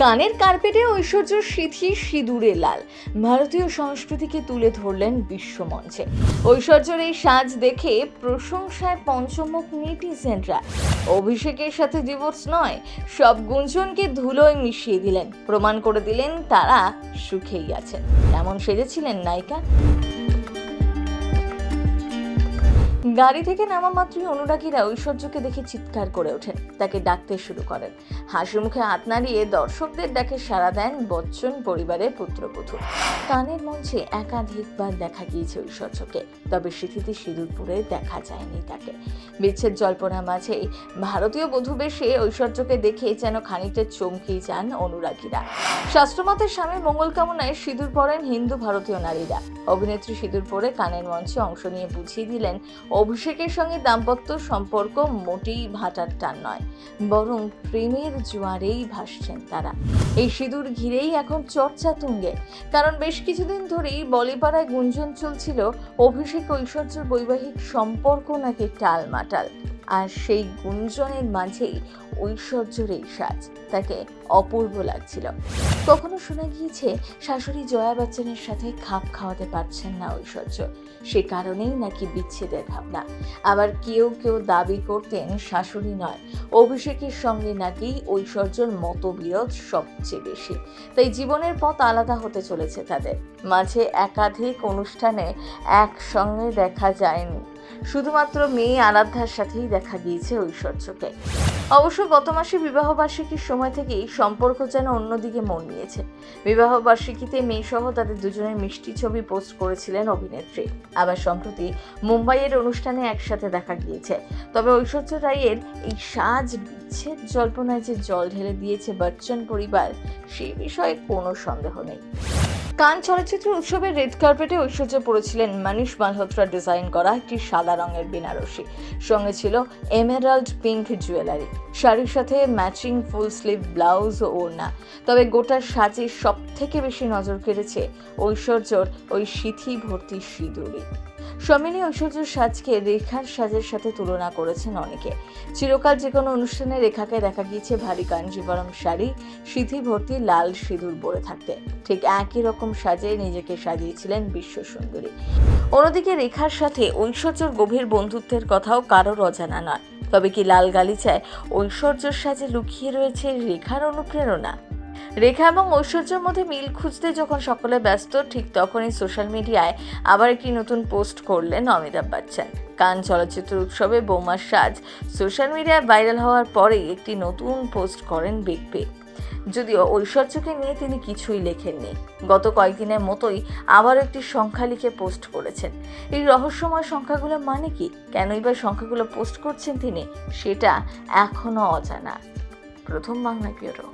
কানের কার্পেটে ঐশ্বর্য সিথি সিঁদুরে লাল ভারতীয় সংস্কৃতিকে তুলে ধরলেন বিশ্বমঞ্চে। ঐশ্বর্যের এই সাজ দেখে প্রশংসায় পঞ্চমুখ নেটিজেনরা। অভিষেকের সাথে ডিভোর্স নয়, সব গুঞ্জনকে ধুলোয় মিশিয়ে দিলেন, প্রমাণ করে দিলেন তারা সুখেই আছেন। এমন সেজেছিলেন নায়িকা। গাড়ি থেকে নামা মাত্রই অনুরাগীরা ঐশ্বর্যকে দেখে চিৎকার করে ওঠেন, তাকে ডাকতে শুরু করেন। হাসি মুখে হাত নাড়িয়ে দর্শকদের ডাকে সাড়া দেন বচ্চন পরিবারের পুত্রবধূ। কানের মঞ্চে একাধিকবার দেখা গিয়েছে ঐশ্বর্যকে, তবে সিথিতে সিঁদুর পরে দেখা যায়নি তাকে। বিচ্ছেদ জল্পনা মাঝেই ভারতীয় বধূ বেশে ঐশ্বর্যকে দেখে যেন খানিকটা চমকেই যান অনুরাগীরা। শাস্ত্রমতে স্বামীর মঙ্গল কামনায় সিঁদুর পরেন হিন্দু ভারতীয় নারীরা। অভিনেত্রী সিঁদুর পরে কানের মঞ্চে অংশ নিয়ে বুঝিয়ে দিলেন অভিষেকের সঙ্গে দাম্পত্য সম্পর্ক মোটেই ভাটার টান নয়, বরং প্রেমের জোয়ারেই ভাসছেন তারা। এই সিঁদুর ঘিরেই এখন চর্চা তুঙ্গে, কারণ বেশ কিছুদিন ধরেই বলিপাড়ায় গুঞ্জন চলছিল অভিষেক ঐশ্বর্যের বৈবাহিক সম্পর্ক নাকি টালমাটাল। আর সেই গুঞ্জনের মাঝেই ঐশ্বর্যের এই সাজ তাকে অপূর্ব লাগছিল। কখনো শোনা গিয়েছে শাশুড়ি জয়া বচ্চনের সাথে খাপ খাওয়াতে পারছেন না ঐশ্বর্য, সে কারণেই নাকি বিচ্ছেদের ভাবনা। আবার কেউ কেউ দাবি করতেন শাশুড়ি নয়, অভিষেকের সঙ্গে নাকি ঐশ্বর্যের মতবিরোধ সবচেয়ে বেশি, তাই জীবনের পথ আলাদা হতে চলেছে তাদের। মাঝে একাধিক অনুষ্ঠানে একসঙ্গে দেখা যায়নি, শুধুমাত্র মেয়ে আরাধ্যার সাথেই দেখা গিয়েছে ঐশ্বর্যকে। অবশ্য গত মাসে বিবাহবার্ষিকীর সময় থেকেই সম্পর্ক যেন অন্যদিকে মন নিয়েছে। বিবাহবার্ষিকীতে মেয়ে সহ তাদের দুজনের মিষ্টি ছবি পোস্ট করেছিলেন অভিনেত্রী। আবার সম্প্রতি মুম্বাইয়ের অনুষ্ঠানে একসাথে দেখা গিয়েছে। তবে ঐশ্বর্য রাইয়ের এই সাজ বিচ্ছেদ জল্পনায় যে জল ঢেলে দিয়েছে বচ্চন পরিবার, সেই বিষয়ে কোনো সন্দেহ নেই। কান চলচ্চিত্র উৎসবের রেড কার্পেটে ঐশ্বর্য পরেছিলেন মানিশ মালহোত্রা ডিজাইন করা একটি সাদা রঙের বেনারসি, সঙ্গে ছিল এমেরাল্ড পিঙ্ক জুয়েলারি, শাড়ির সাথে ম্যাচিং ফুল স্লিভ ব্লাউজ ও ওড়না। তবে গোটা সাজে সব থেকে বেশি নজর কেড়েছে ঐশ্বর্যর ওই সিথি ভর্তি সিঁদুরই। সমিলি ঐশ্বর্যের সাজকে রেখার সাজের সাথে তুলনা করেছেন অনেকে। চিরকাল যে কোনো অনুষ্ঠানে রেখাকে দেখা গিয়েছে ভারী কাঞ্জিবরম শাড়ি, সিথি ভর্তি লাল সিঁদুর পরে থাকতে। ঠিক একই রকম সাজে নিজেকে সাজিয়েছিলেন বিশ্ব সুন্দরী। অন্যদিকে রেখার সাথে ঐশ্বর্যর গভীর বন্ধুত্বের কথাও কারোর অজানা নয়। তবে কি লাল গালিচায় ঐশ্বর্যর সাজে লুকিয়ে রয়েছে রেখার অনুপ্রেরণা? রেখা এবং ঐশ্বর্যের মধ্যে মিল খুঁজতে যখন সকলে ব্যস্ত, ঠিক তখনই সোশ্যাল মিডিয়ায় আবার একটি নতুন পোস্ট করলেন অমিতাভ বচ্চন। কান চলচ্চিত্র উৎসবে বৌমার সাজ সোশ্যাল মিডিয়ায় ভাইরাল হওয়ার পরেই একটি নতুন পোস্ট করেন বিগ বি। যদিও ঐশ্বর্যকে নিয়ে তিনি কিছুই লেখেননি, গত কয়েকদিনের মতোই আবার একটি সংখ্যা লিখে পোস্ট করেছেন। এই রহস্যময় সংখ্যাগুলো মানে কি, কেনই বা সংখ্যাগুলো পোস্ট করছেন তিনি, সেটা এখনো অজানা। প্রথম বাংলা ব্যুরো।